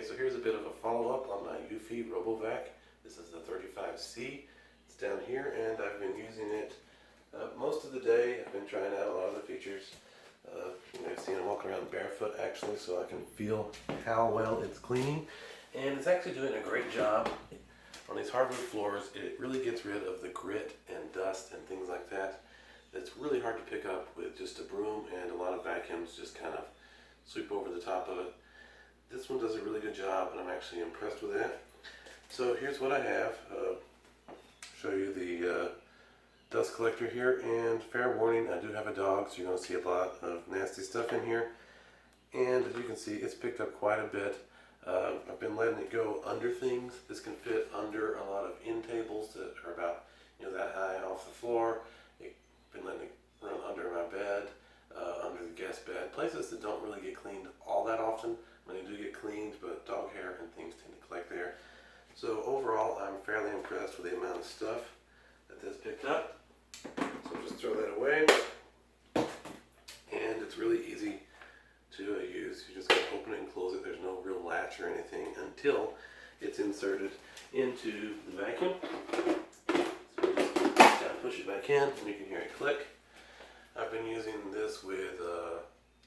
Okay, so here's a bit of a follow-up on my Eufy RoboVac. This is the 35C. It's down here, and I've been using it most of the day. I've been trying out a lot of the features. You may have seen it walking around barefoot actually, so I can feel how well it's cleaning. And it's actually doing a great job on these hardwood floors. It really gets rid of the grit and dust and things like that. It's really hard to pick up with just a broom, and a lot of vacuums just kind of sweep over the top of it. This one does a really good job, and I'm actually impressed with that. So here's what I have. Show you the dust collector here, and fair warning, I do have a dog, so you're going to see a lot of nasty stuff in here. And as you can see, it's picked up quite a bit. I've been letting it go under things. This can fit under a lot of end tables that are about that high off the floor. I've been letting it run under my bed, under the guest bed, places that don't really get cleaned all that often. When they do get cleaned, but dog hair and things tend to collect there. So overall, I'm fairly impressed with the amount of stuff that this picked up. So just throw that away, and it's really easy to use. You just gotta open it and close it. There's no real latch or anything until it's inserted into the vacuum. So you just gotta push it back in, and you can hear it click. I've been using this with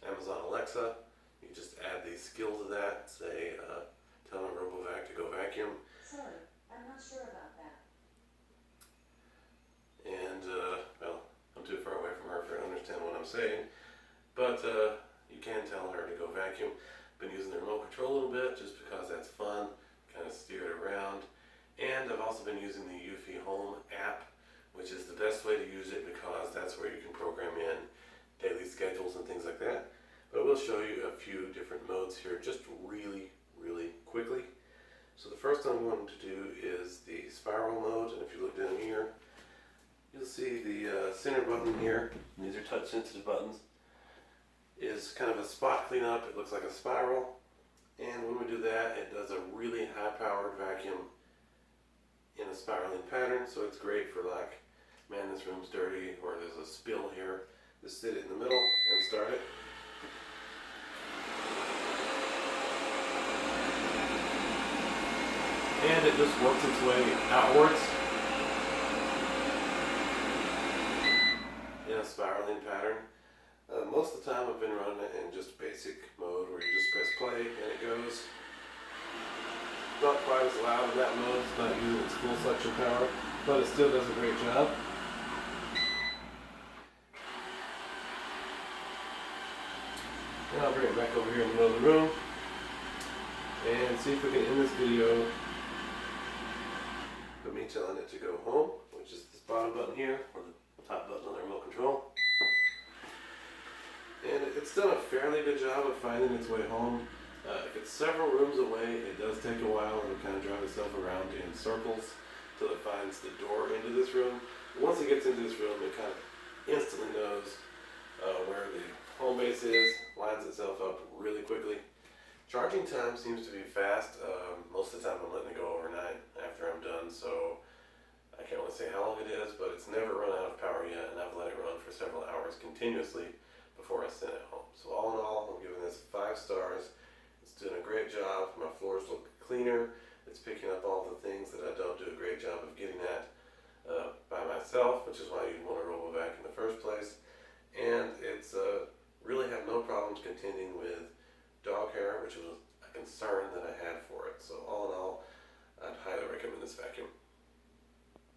Amazon Alexa. You just add these skills to that. Say, tell my RoboVac to go vacuum. Sorry, I'm not sure about that. And, well, I'm too far away from her for her to understand what I'm saying. But you can tell her to go vacuum. Been using the remote control a little bit just because that's fun. Kind of steer it around. And I've also been using the Eufy Home app, which is the best way to use it because that's where you can program in daily schedules and things like that. But I will show you a few different modes here just really quickly. So the first one I'm going to do is the spiral mode, and if you look down here, you'll see the center button here, and these are touch sensitive buttons, is kind of a spot cleanup. It looks like a spiral, and when we do that, it does a really high powered vacuum in a spiraling pattern, so it's great for like, man, this room's dirty, or there's a spill here. Just sit it in the middle and start it. And it just works its way outwards in a spiraling pattern. Most of the time I've been running it in just basic mode where you just press play and it goes. Not quite as loud in that mode, it's not using its full suction power, but it still does a great job. And I'll bring it back over here in the middle of the room and see if we can end this video with me telling it to go home, which is this bottom button here, or the top button on the remote control. And it's done a fairly good job of finding its way home. If it's several rooms away, it does take a while to kind of drive itself around in circles till it finds the door into this room. Once it gets into this room, it kind of instantly knows where the home base is, lines itself up really quickly. Charging time seems to be fast. Most of the time I'm letting it go overnight after I'm done, so I can't really say how long it is, but it's never run out of power yet, and I've let it run for several hours continuously before I send it home. So all in all, I'm giving this 5 stars. It's doing a great job. My floors look cleaner. It's picking up all the things that I don't do a great job of getting at by myself, which is why you'd want a RoboVac in the first place. And it's really have no problems contending with dog hair, which was a concern that I had for it. So all in all, I'd highly recommend this vacuum.